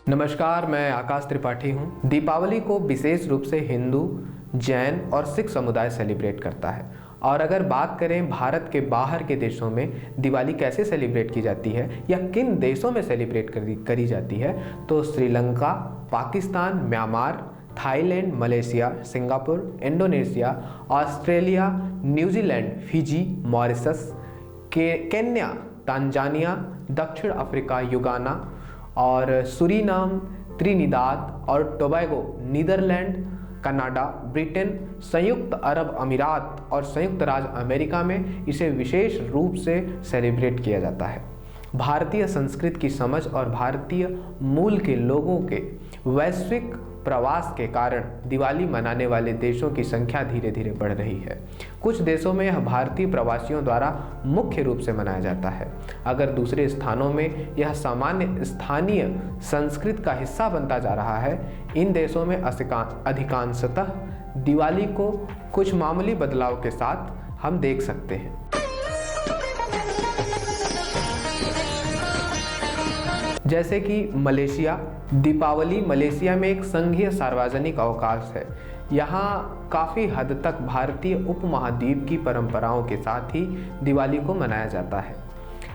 नमस्कार, मैं आकाश त्रिपाठी हूँ। दीपावली को विशेष रूप से हिंदू, जैन और सिख समुदाय सेलिब्रेट करता है। और अगर बात करें भारत के बाहर के देशों में दिवाली कैसे सेलिब्रेट की जाती है या किन देशों में सेलिब्रेट करी जाती है, तो Sri Lanka, Pakistan, Myanmar, Thailand, Malaysia, Singapore, Indonesia, Australia, New Zealand, Fiji, Mauritius, Kenya, Tanzania, दक्षिण अफ्रीका, युगाना और सुरीनाम, त्रिनिदाद और टोबैगो, नीदरलैंड, कनाडा, ब्रिटेन, संयुक्त अरब अमीरात और संयुक्त राज्य अमेरिका में इसे विशेष रूप से सेलिब्रेट किया जाता है। भारतीय संस्कृति की समझ और भारतीय मूल के लोगों के वैश्विक प्रवास के कारण दिवाली मनाने वाले देशों की संख्या धीरे धीरे बढ़ रही है। कुछ देशों में यह भारतीय प्रवासियों द्वारा मुख्य रूप से मनाया जाता है। अगर दूसरे स्थानों में यह सामान्य स्थानीय संस्कृति का हिस्सा बनता जा रहा है। इन देशों में अधिकांशतः दिवाली को कुछ मामूली बदलाव के साथ हम देख सकते हैं। जैसे कि मलेशिया, दीपावली मलेशिया में एक संघीय सार्वजनिक अवकाश है। यहाँ काफ़ी हद तक भारतीय उपमहाद्वीप की परंपराओं के साथ ही दिवाली को मनाया जाता है।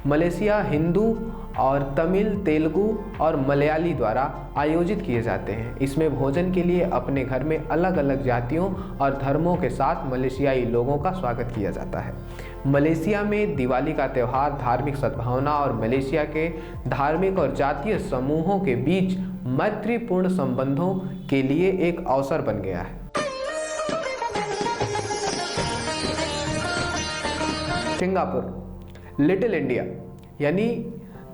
मलेशिया हिंदू और तमिल, तेलुगु और मलयाली द्वारा आयोजित किए जाते हैं। इसमें भोजन के लिए अपने घर में अलग अलग जातियों और धर्मों के साथ मलेशियाई लोगों का स्वागत किया जाता है। मलेशिया में दिवाली का त्यौहार धार्मिक सद्भावना और मलेशिया के धार्मिक और जातीय समूहों के बीच मैत्रीपूर्ण संबंधों के लिए एक अवसर बन गया है। सिंगापुर, लिटिल इंडिया, यानी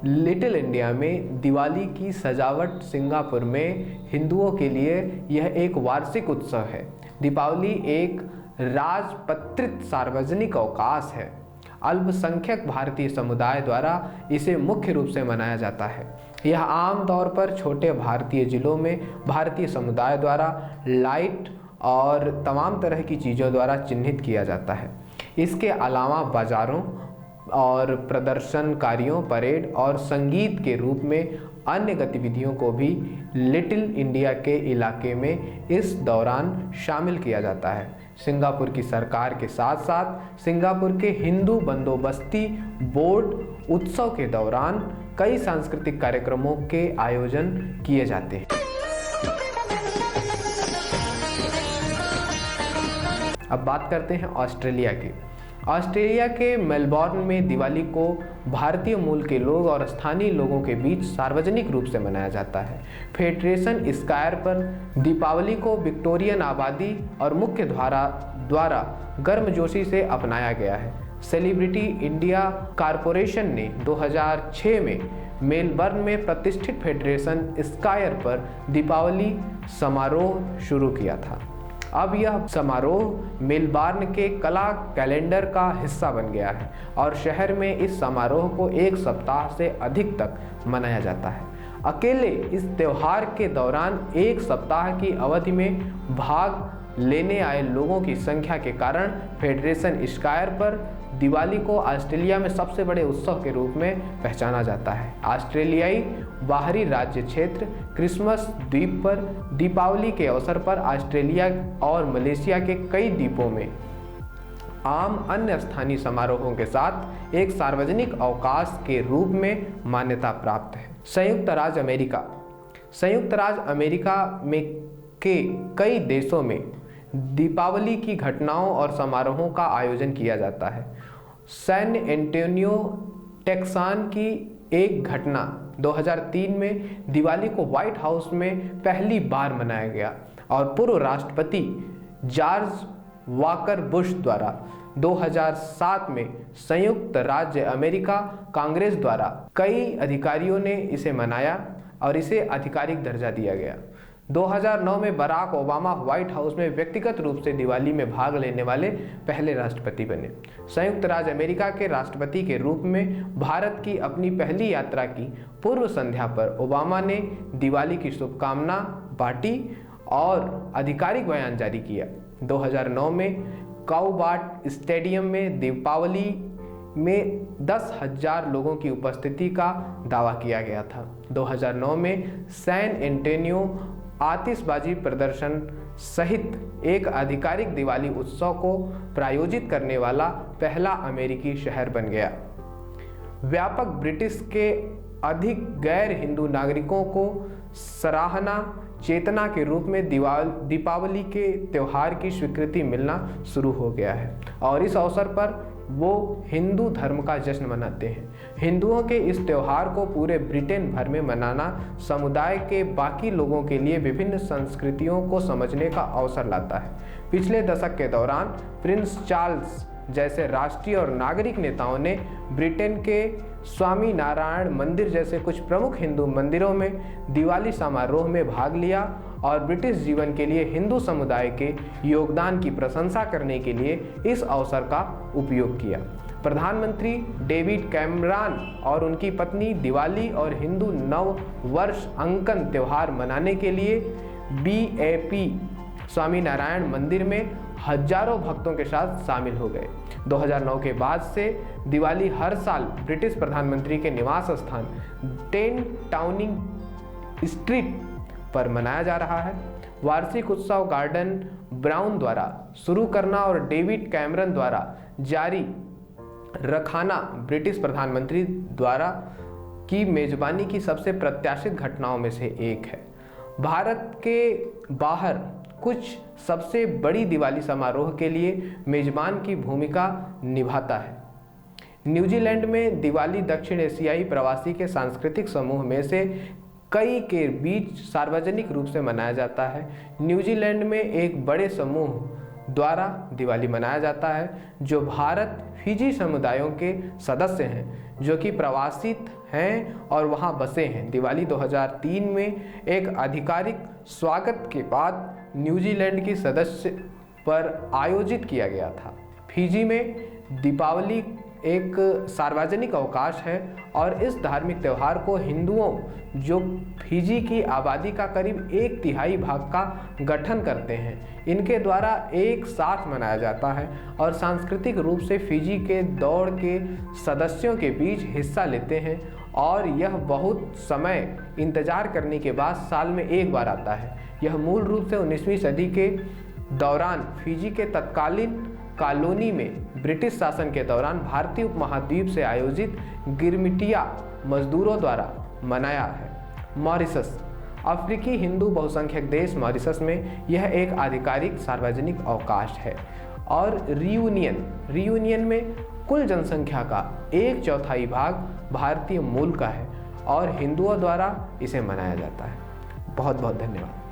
लिटिल इंडिया में दिवाली की सजावट सिंगापुर में हिंदुओं के लिए यह एक वार्षिक उत्सव है। दीपावली एक राजपत्रित सार्वजनिक अवकाश है। अल्पसंख्यक भारतीय समुदाय द्वारा इसे मुख्य रूप से मनाया जाता है। यह आमतौर पर छोटे भारतीय जिलों में भारतीय समुदाय द्वारा लाइट और तमाम तरह की चीज़ों द्वारा चिन्हित किया जाता है। इसके अलावा बाज़ारों और प्रदर्शनकारियों, परेड और संगीत के रूप में अन्य गतिविधियों को भी लिटिल इंडिया के इलाके में इस दौरान शामिल किया जाता है। सिंगापुर की सरकार के साथ साथ सिंगापुर के हिंदू बंदोबस्ती बोर्ड उत्सव के दौरान कई सांस्कृतिक कार्यक्रमों के आयोजन किए जाते हैं। अब बात करते हैं ऑस्ट्रेलिया की। ऑस्ट्रेलिया के मेलबॉर्न में दिवाली को भारतीय मूल के लोग और स्थानीय लोगों के बीच सार्वजनिक रूप से मनाया जाता है। फेडरेशन स्क्वायर पर दीपावली को विक्टोरियन आबादी और मुख्य द्वारा गर्मजोशी से अपनाया गया है। सेलिब्रिटी इंडिया कॉरपोरेशन ने 2006 में मेलबर्न में प्रतिष्ठित फेडरेशन स्क्वायर पर दीपावली समारोह शुरू किया था। अब यह समारोह मेलबर्न के कला कैलेंडर का हिस्सा बन गया है और शहर में इस समारोह को एक सप्ताह से अधिक तक मनाया जाता है। अकेले इस त्यौहार के दौरान एक सप्ताह की अवधि में भाग लेने आए लोगों की संख्या के कारण फेडरेशन स्क्वायर पर दिवाली को ऑस्ट्रेलिया में सबसे बड़े उत्सव के रूप में पहचाना जाता है। ऑस्ट्रेलियाई बाहरी राज्य क्षेत्र क्रिसमस द्वीप पर दीपावली के अवसर पर ऑस्ट्रेलिया और मलेशिया के कई द्वीपों में आम अन्य स्थानीय समारोहों के साथ एक सार्वजनिक अवकाश के रूप में मान्यता प्राप्त है। संयुक्त राज्य अमेरिका, संयुक्त राज्य अमेरिका में के कई देशों में दीपावली की घटनाओं और समारोहों का आयोजन किया जाता है। सैन एंटोनियो, टेक्सास की एक घटना 2003 में दिवाली को व्हाइट हाउस में पहली बार मनाया गया और पूर्व राष्ट्रपति जॉर्ज वॉकर बुश द्वारा 2007 में संयुक्त राज्य अमेरिका कांग्रेस द्वारा कई अधिकारियों ने इसे मनाया और इसे आधिकारिक दर्जा दिया गया। 2009 में बराक ओबामा व्हाइट हाउस में व्यक्तिगत रूप से दिवाली में भाग लेने वाले पहले राष्ट्रपति बने। संयुक्त राज्य अमेरिका के राष्ट्रपति के रूप में भारत की अपनी पहली यात्रा की पूर्व संध्या पर ओबामा ने दिवाली की शुभकामना बांटी और आधिकारिक बयान जारी किया। 2009 में काउबाट स्टेडियम में दीपावली में 10,000 लोगों की उपस्थिति का दावा किया गया था। 2009 में सैन एंटोनियो आतिशबाजी प्रदर्शन सहित एक आधिकारिक दिवाली उत्सव को प्रायोजित करने वाला पहला अमेरिकी शहर बन गया। व्यापक ब्रिटिश के अधिक गैर हिंदू नागरिकों को सराहना चेतना के रूप में दीपावली के त्यौहार की स्वीकृति मिलना शुरू हो गया है और इस अवसर पर वो हिंदू धर्म का जश्न मनाते हैं। हिंदुओं के इस त्यौहार को पूरे ब्रिटेन भर में मनाना समुदाय के बाकी लोगों के लिए विभिन्न संस्कृतियों को समझने का अवसर लाता है। पिछले दशक के दौरान प्रिंस चार्ल्स जैसे राष्ट्रीय और नागरिक नेताओं ने ब्रिटेन के स्वामी नारायण मंदिर जैसे कुछ प्रमुख हिंदू मंदिरों में दिवाली समारोह में भाग लिया और ब्रिटिश जीवन के लिए हिंदू समुदाय के योगदान की प्रशंसा करने के लिए इस अवसर का उपयोग किया। प्रधानमंत्री डेविड कैमरन और उनकी पत्नी दिवाली और हिंदू नव वर्ष अंकन त्यौहार मनाने के लिए BAP स्वामी नारायण मंदिर में हजारों भक्तों के साथ शामिल हो गए। 2009 के बाद से दिवाली हर साल ब्रिटिश प्रधानमंत्री के निवास स्थान 10 टाउनिंग स्ट्रीट पर मनाया जा रहा है। वार्षिक उत्सव गॉर्डन ब्राउन द्वारा शुरू करना और डेविड कैमरन द्वारा जारी रखाना ब्रिटिश प्रधानमंत्री द्वारा की मेजबानी की सबसे प्रत्याशित घटनाओं में से एक है। भारत के बाहर कुछ सबसे बड़ी दिवाली समारोह के लिए मेजबान की भूमिका निभाता है। न्यूजीलैंड में दिवाली दक्षिण एशियाई प्रवासी के सांस्कृतिक समूह में से कई के बीच सार्वजनिक रूप से मनाया जाता है। न्यूजीलैंड में एक बड़े समूह द्वारा दिवाली मनाया जाता है जो भारत फिजी समुदायों के सदस्य हैं जो कि प्रवासित हैं और वहां बसे हैं। दिवाली 2003 में एक आधिकारिक स्वागत के बाद न्यूजीलैंड की सदस्य पर आयोजित किया गया था। फिजी में दीपावली एक सार्वजनिक अवकाश है और इस धार्मिक त्यौहार को हिंदुओं जो फिजी की आबादी का करीब 1/3 भाग का गठन करते हैं इनके द्वारा एक साथ मनाया जाता है और सांस्कृतिक रूप से फिजी के दौड़ के सदस्यों के बीच हिस्सा लेते हैं और यह बहुत समय इंतजार करने के बाद साल में एक बार आता है। यह मूल रूप से 19वीं सदी के दौरान फिजी के तत्कालीन कॉलोनी में ब्रिटिश शासन के दौरान भारतीय उपमहाद्वीप से आयोजित गिरमिटिया मजदूरों द्वारा मनाया है। मॉरिशस अफ्रीकी हिंदू बहुसंख्यक देश मॉरिशस में यह एक आधिकारिक सार्वजनिक अवकाश है और रियूनियन में कुल जनसंख्या का 1/4 भाग भारतीय मूल का है और हिंदुओं द्वारा इसे मनाया जाता है। बहुत बहुत धन्यवाद।